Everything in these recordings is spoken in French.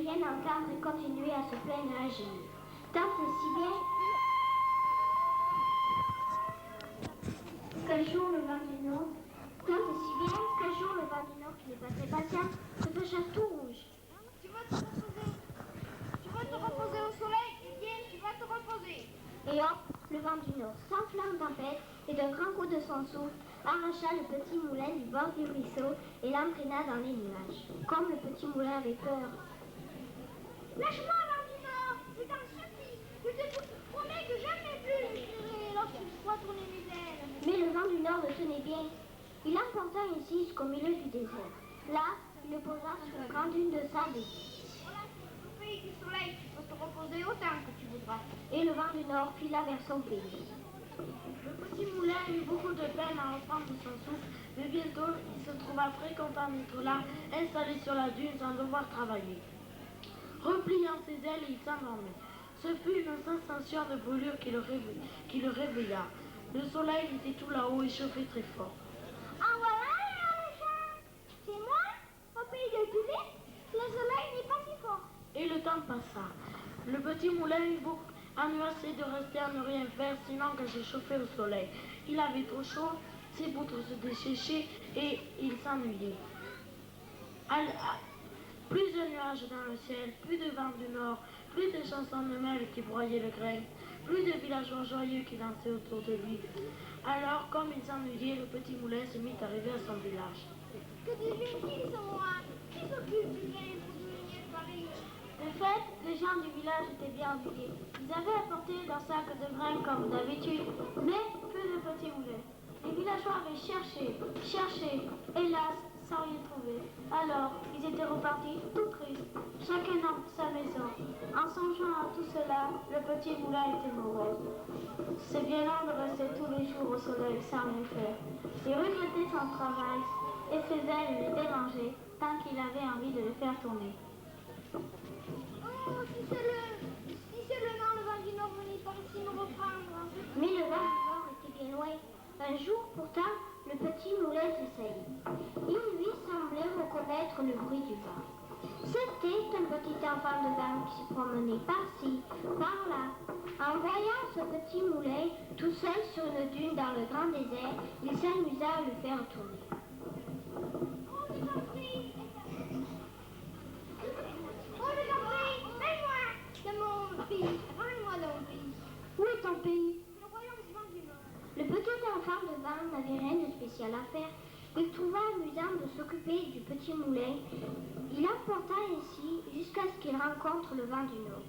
viennent entendre et continuer à se plaindre et à gémir. Tant et si bien qu'un jour le vent du nord, tant et si bien qu'un jour le vent du nord qui n'est pas très patient se fâcha tout rouge. Tu vas te reposer. Tu vas te reposer au soleil, eh bien, tu vas te reposer. Et hop, le vent du nord s'enfla en tempête et d'un grand coup de son souffle arracha le petit moulin du bord du ruisseau et l'entraîna dans les nuages. Comme le petit moulin avait peur. Lâche-moi, vent du nord, c'est un supplice. Je te promets que jamais plus je n'irai lorsque je vois tourner mes ailes. Mais le vent du nord le tenait bien. Il l'emporta ainsi jusqu'au milieu du désert. Là, il le posa sur une grande dune de sable. Voilà, au pays du soleil, tu peux te reposer autant que tu voudras. Et le vent du nord fila vers son pays. Le petit moulin eut beaucoup de peine à reprendre son souffle, mais bientôt il se trouva très content d'être là, installé sur la dune sans devoir travailler. Repliant ses ailes, il s'endormit. Ce fut une sensation de brûlure qui le réveilla. Le soleil était tout là-haut et chauffait très fort. En voilà, le chat. C'est moi, au pays de Tulip. Le soleil n'est pas si fort. Et le temps passa. Le petit moulin eut beaucoup angoissé de rester à ne rien faire, sinon qu'à se chauffer au soleil. Il avait trop chaud, ses poutres se desséchaient et il s'ennuyait. Plus de nuages dans le ciel, plus de vent du nord, plus de chansons de mêles qui broyaient le grain, plus de villageois joyeux qui dansaient autour de lui. Alors, comme il s'ennuyait, le petit moulin se mit à rêver à son village. Que deviennent-ils sans moi? Qui s'occupe du grain pour devenir Paris? De fait, les gens du village étaient bien occupés. Ils avaient apporté leur sac de grains comme d'habitude, mais peu de petits moulins. Les villageois avaient cherché, hélas, sans rien trouver. Alors, ils étaient repartis tout tristes, chacun dans sa maison. En songeant à tout cela, le petit moulin était morose. C'est bien long de rester tous les jours au soleil sans rien faire. Il regrettait son travail et ses ailes le dérangeaient tant qu'il avait envie de le faire tourner. Oh, si seulement le vent du nord venait par ici me reprendre. Mais le vent du nord était bien loin. Un jour, pourtant, le petit moulin s'essayait. Il lui semblait reconnaître le bruit du vent. C'était un petit enfant de vent qui se promenait par-ci, par-là. En voyant ce petit moulin, tout seul sur une dune dans le grand désert, il s'amusa à le faire tourner. Oh, j'ai compris. Oh, j'ai compris. Mets-moi dans mon pays. Ramène-moi dans mon pays. Où est ton pays? Le royaume du vent du nord. Le petit enfant de vent n'avait rien de spécial à faire. Il trouva amusant de s'occuper du petit moulin. Il l'emporta ainsi jusqu'à ce qu'il rencontre le vent du nord.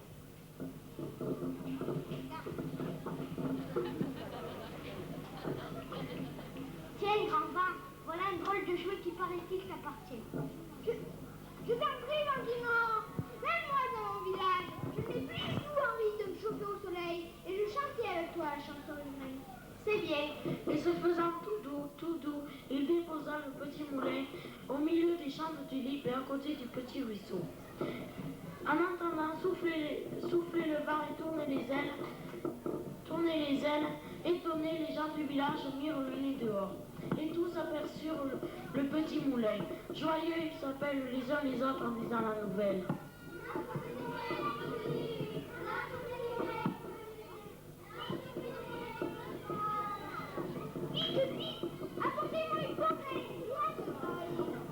Tiens, grand vent, voilà un drôle de jouet qui paraît-il t'appartient. Je t'en prie, vent du nord, mets-moi dans mon village. Je n'ai plus du tout envie de me chauffer au soleil et je chantais avec toi la chanson humaine. C'est bien. Et se faisant tout doux, il déposa le petit moulin au milieu des champs de tulipes et à côté du petit ruisseau. En entendant souffler le vent et tourner les ailes, étonnés, les gens du village mirent le nez dehors. Et tous aperçurent le petit moulin. Joyeux, ils s'appellent les uns les autres en disant la nouvelle. Apportez-moi une bouteille.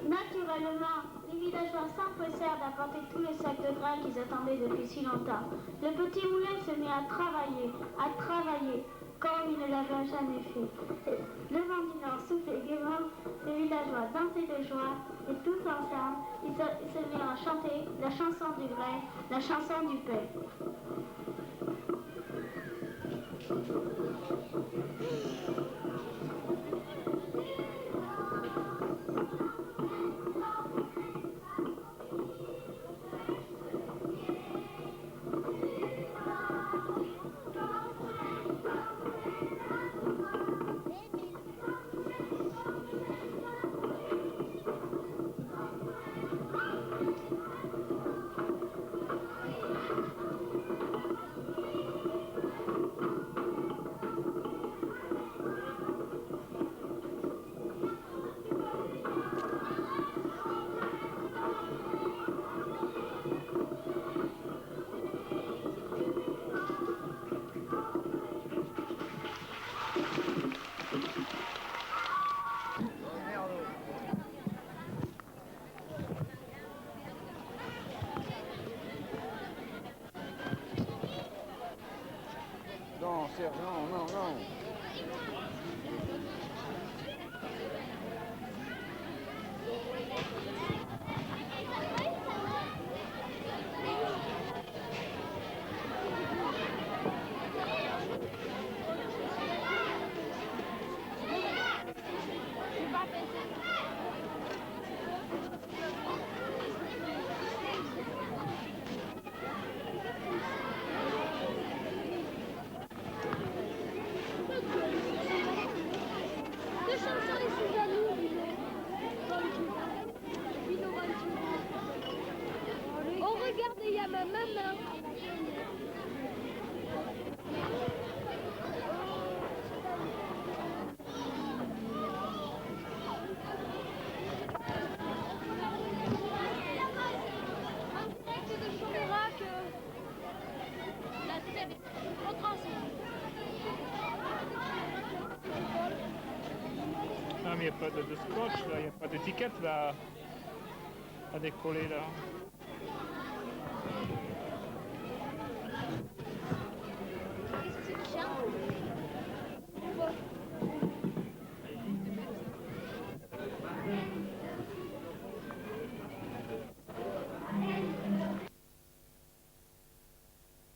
Naturellement, les villageois s'empressèrent d'apporter tous les sacs de grains qu'ils attendaient depuis si longtemps. Le petit moulin se mit à travailler, comme il ne l'avait jamais fait. Le vent du nord soufflait gaiement, les villageois dansaient de joie, et tous ensemble, ils se mirent à chanter la chanson du grain, la chanson du pain. Serge, non, non, non. Oh, regardez, il y a ma maman. Ah, mais il n'y a pas de scotch là, il n'y a pas d'étiquette là à décoller là.